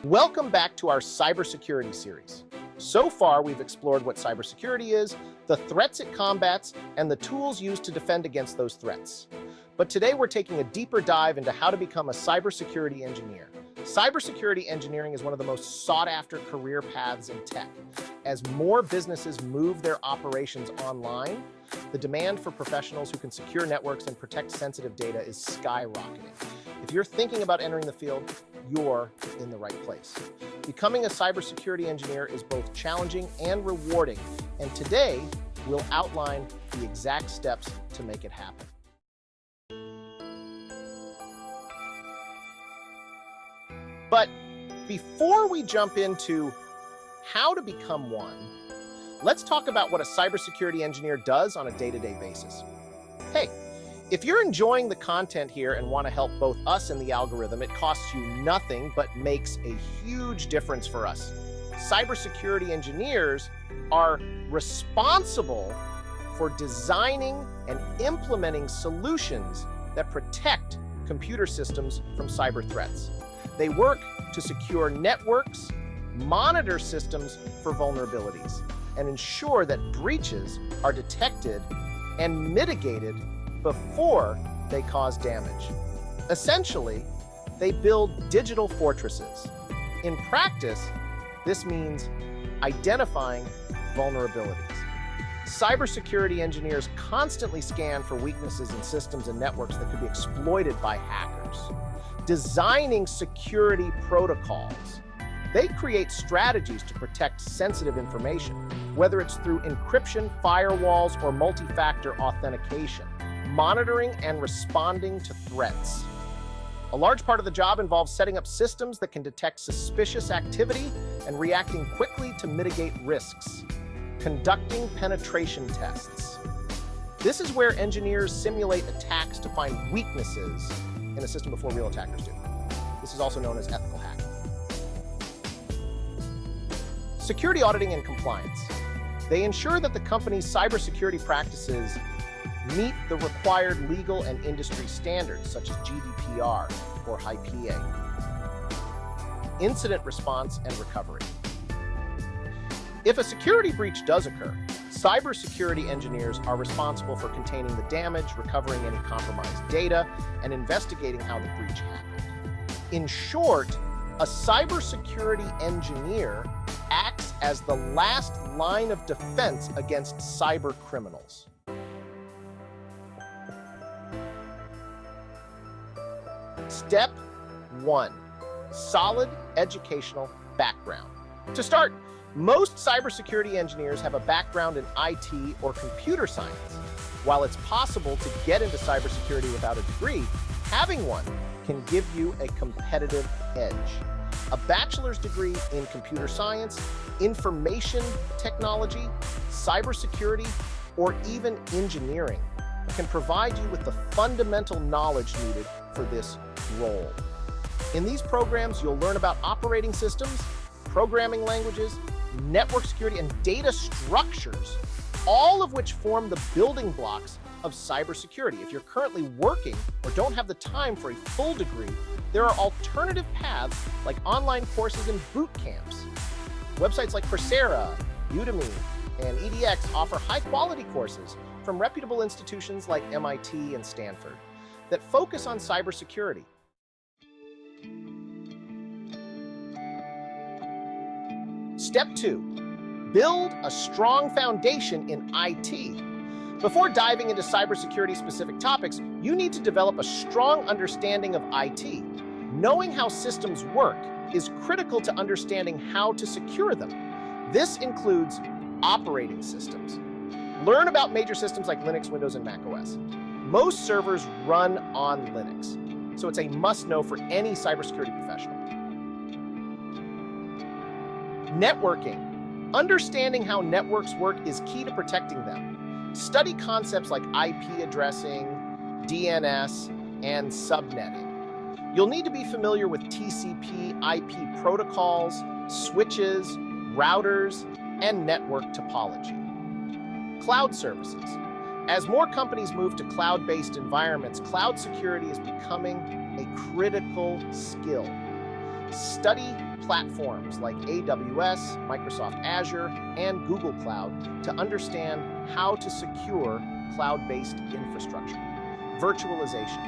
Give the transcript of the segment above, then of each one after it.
Welcome back to our cybersecurity series. So far, we've explored what cybersecurity is, the threats it combats, and the tools used to defend against those threats. But today we're taking a deeper dive into how to become a cybersecurity engineer. Cybersecurity engineering is one of the most sought-after career paths in tech. As more businesses move their operations online, the demand for professionals who can secure networks and protect sensitive data is skyrocketing. If you're thinking about entering the field, you're in the right place. Becoming a cybersecurity engineer is both challenging and rewarding, and today we'll outline the exact steps to make it happen. But before we jump into how to become one, let's talk about what a cybersecurity engineer does on a day-to-day basis. Hey, if you're enjoying the content here and want to help both us and the algorithm, it costs you nothing but makes a huge difference for us. Cybersecurity engineers are responsible for designing and implementing solutions that protect computer systems from cyber threats. They work to secure networks, monitor systems for vulnerabilities, and ensure that breaches are detected and mitigated before they cause damage. Essentially, they build digital fortresses. In practice, this means identifying vulnerabilities. Cybersecurity engineers constantly scan for weaknesses in systems and networks that could be exploited by hackers. Designing security protocols. They create strategies to protect sensitive information, whether it's through encryption, firewalls, or multi-factor authentication. Monitoring and responding to threats. A large part of the job involves setting up systems that can detect suspicious activity and reacting quickly to mitigate risks. Conducting penetration tests. This is where engineers simulate attacks to find weaknesses in a system before real attackers do. This is also known as ethical hacking. Security auditing and compliance. They ensure that the company's cybersecurity practices meet the required legal and industry standards, such as GDPR or HIPAA. Incident response and recovery. If a security breach does occur, cybersecurity engineers are responsible for containing the damage, recovering any compromised data, and investigating how the breach happened. In short, a cybersecurity engineer acts as the last line of defense against cyber criminals. Step 1, solid educational background. To start, most cybersecurity engineers have a background in IT or computer science. While it's possible to get into cybersecurity without a degree, having one can give you a competitive edge. A bachelor's degree in computer science, information technology, cybersecurity, or even engineering can provide you with the fundamental knowledge needed for this role. In these programs, you'll learn about operating systems, programming languages, network security, and data structures, all of which form the building blocks of cybersecurity. If you're currently working or don't have the time for a full degree, there are alternative paths like online courses and boot camps. Websites like Coursera, Udemy, and EDX offer high-quality courses from reputable institutions like MIT and Stanford that focus on cybersecurity. Step 2, build a strong foundation in IT. Before diving into cybersecurity-specific topics, you need to develop a strong understanding of IT. Knowing how systems work is critical to understanding how to secure them. This includes operating systems. Learn about major systems like Linux, Windows, and macOS. Most servers run on Linux, so it's a must-know for any cybersecurity professional. Networking. Understanding how networks work is key to protecting them. Study concepts like IP addressing, DNS, and subnetting. You'll need to be familiar with TCP, IP protocols, switches, routers, and network topology. Cloud services. As more companies move to cloud-based environments, cloud security is becoming a critical skill. Study platforms like AWS, Microsoft Azure, and Google Cloud to understand how to secure cloud-based infrastructure. Virtualization.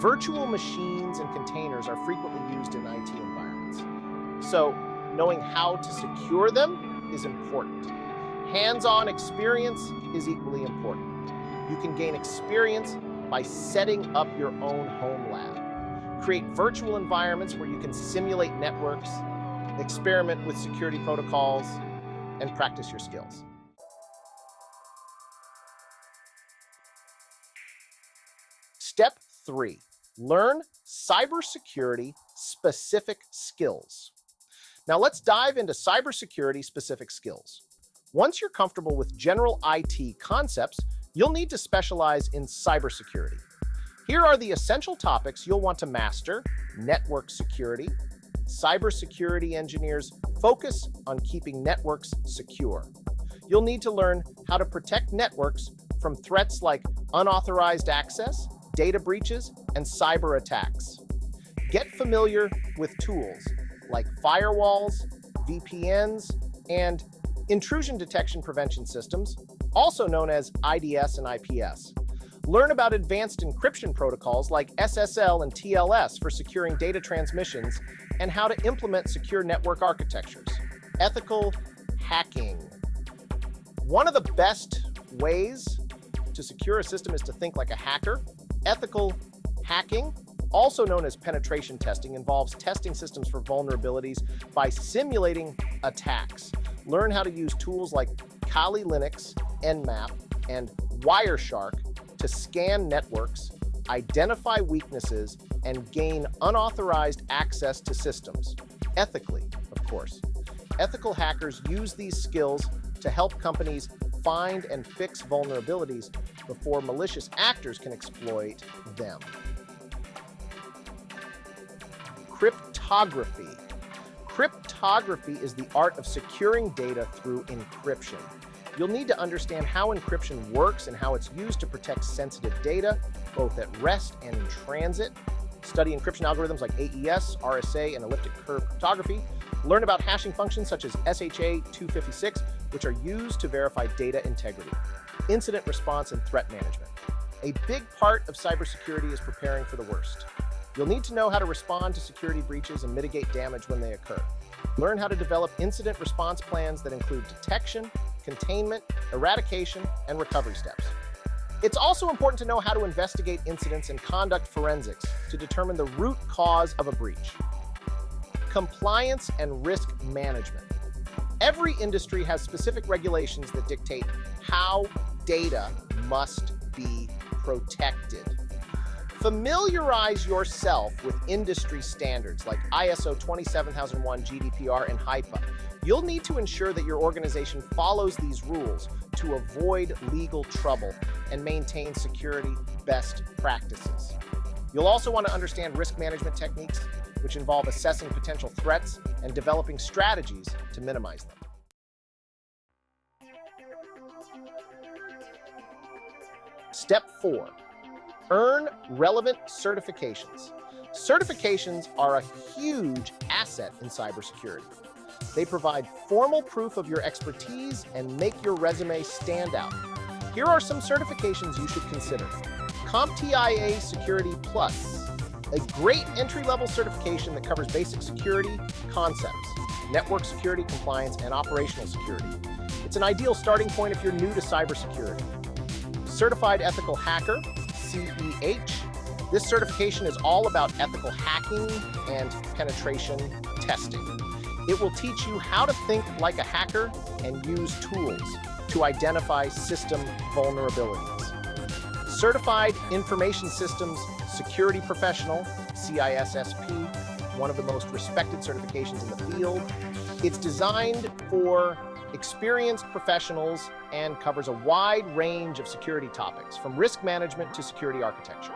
Virtual machines and containers are frequently used in IT environments. So, knowing how to secure them is important. Hands-on experience is equally important. You can gain experience by setting up your own home lab. Create virtual environments where you can simulate networks, experiment with security protocols, and practice your skills. Step 3, learn cybersecurity-specific skills. Now let's dive into cybersecurity-specific skills. Once you're comfortable with general IT concepts, you'll need to specialize in cybersecurity. Here are the essential topics you'll want to master: network security. Cybersecurity engineers focus on keeping networks secure. You'll need to learn how to protect networks from threats like unauthorized access, data breaches, and cyber attacks. Get familiar with tools like firewalls, VPNs, and intrusion detection prevention systems, also known as IDS and IPS. Learn about advanced encryption protocols like SSL and TLS for securing data transmissions, and how to implement secure network architectures. Ethical hacking. One of the best ways to secure a system is to think like a hacker. Ethical hacking, also known as penetration testing, involves testing systems for vulnerabilities by simulating attacks. Learn how to use tools like Kali Linux, Nmap, and Wireshark to scan networks, identify weaknesses, and gain unauthorized access to systems. Ethically, of course. Ethical hackers use these skills to help companies find and fix vulnerabilities before malicious actors can exploit them. Cryptography. Cryptography is the art of securing data through encryption. You'll need to understand how encryption works and how it's used to protect sensitive data, both at rest and in transit. Study encryption algorithms like AES, RSA, and elliptic curve cryptography. Learn about hashing functions such as SHA-256, which are used to verify data integrity. Incident response and threat management. A big part of cybersecurity is preparing for the worst. You'll need to know how to respond to security breaches and mitigate damage when they occur. Learn how to develop incident response plans that include detection, containment, eradication, and recovery steps. It's also important to know how to investigate incidents and conduct forensics to determine the root cause of a breach. Compliance and risk management. Every industry has specific regulations that dictate how data must be protected. Familiarize yourself with industry standards like ISO 27001, GDPR, and HIPAA. You'll need to ensure that your organization follows these rules to avoid legal trouble and maintain security best practices. You'll also want to understand risk management techniques, which involve assessing potential threats and developing strategies to minimize them. Step 4. Earn relevant certifications. Certifications are a huge asset in cybersecurity. They provide formal proof of your expertise and make your resume stand out. Here are some certifications you should consider. CompTIA Security Plus, a great entry-level certification that covers basic security concepts, network security, compliance, and operational security. It's an ideal starting point if you're new to cybersecurity. Certified Ethical Hacker, CEH. This certification is all about ethical hacking and penetration testing. It will teach you how to think like a hacker and use tools to identify system vulnerabilities. Certified Information Systems Security Professional, CISSP, one of the most respected certifications in the field. It's designed for experienced professionals and covers a wide range of security topics, from risk management to security architecture.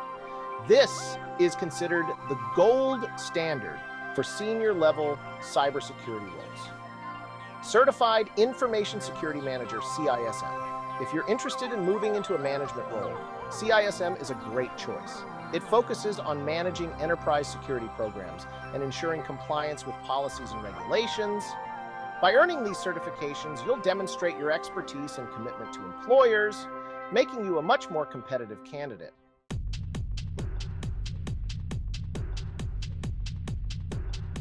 This is considered the gold standard for senior-level cybersecurity roles. Certified Information Security Manager, CISM. If you're interested in moving into a management role, CISM is a great choice. It focuses on managing enterprise security programs and ensuring compliance with policies and regulations. By earning these certifications, you'll demonstrate your expertise and commitment to employers, making you a much more competitive candidate.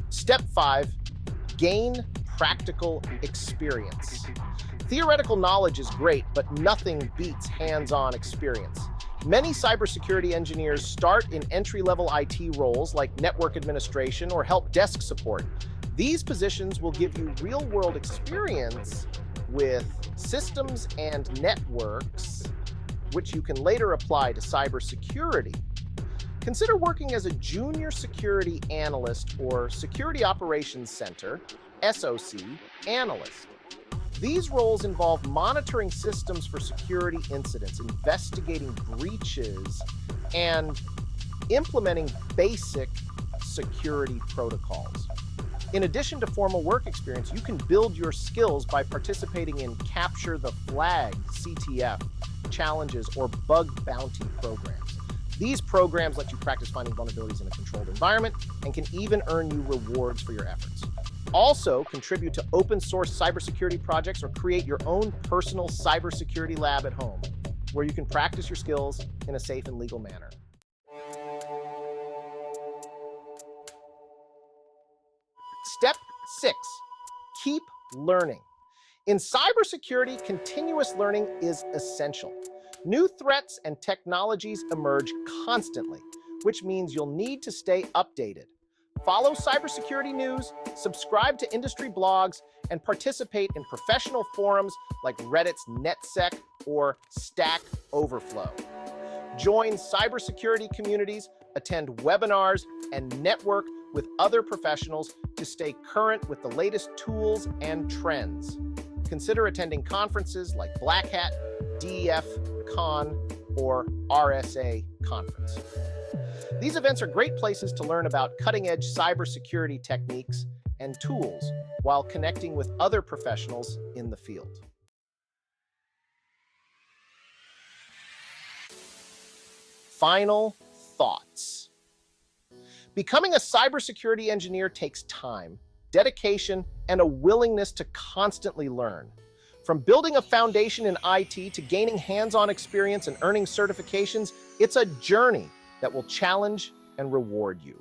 Step 5, gain practical experience. Theoretical knowledge is great, but nothing beats hands-on experience. Many cybersecurity engineers start in entry-level IT roles like network administration or help desk support. These positions will give you real-world experience with systems and networks, which you can later apply to cybersecurity. Consider working as a junior security analyst or security operations center, SOC, analyst. These roles involve monitoring systems for security incidents, investigating breaches, and implementing basic security protocols. In addition to formal work experience, you can build your skills by participating in Capture the Flag, CTF, challenges, or bug bounty programs. These programs let you practice finding vulnerabilities in a controlled environment and can even earn you rewards for your efforts. Also, contribute to open source cybersecurity projects or create your own personal cybersecurity lab at home, where you can practice your skills in a safe and legal manner. Step 6, keep learning. In cybersecurity, continuous learning is essential. New threats and technologies emerge constantly, which means you'll need to stay updated. Follow cybersecurity news, subscribe to industry blogs, and participate in professional forums like Reddit's NetSec or Stack Overflow. Join cybersecurity communities, attend webinars, and network with other professionals to stay current with the latest tools and trends. Consider attending conferences like Black Hat, DEF Con, or RSA Conference. These events are great places to learn about cutting-edge cybersecurity techniques and tools while connecting with other professionals in the field. Final thoughts. Becoming a cybersecurity engineer takes time, dedication, and a willingness to constantly learn. From building a foundation in IT to gaining hands-on experience and earning certifications, it's a journey that will challenge and reward you.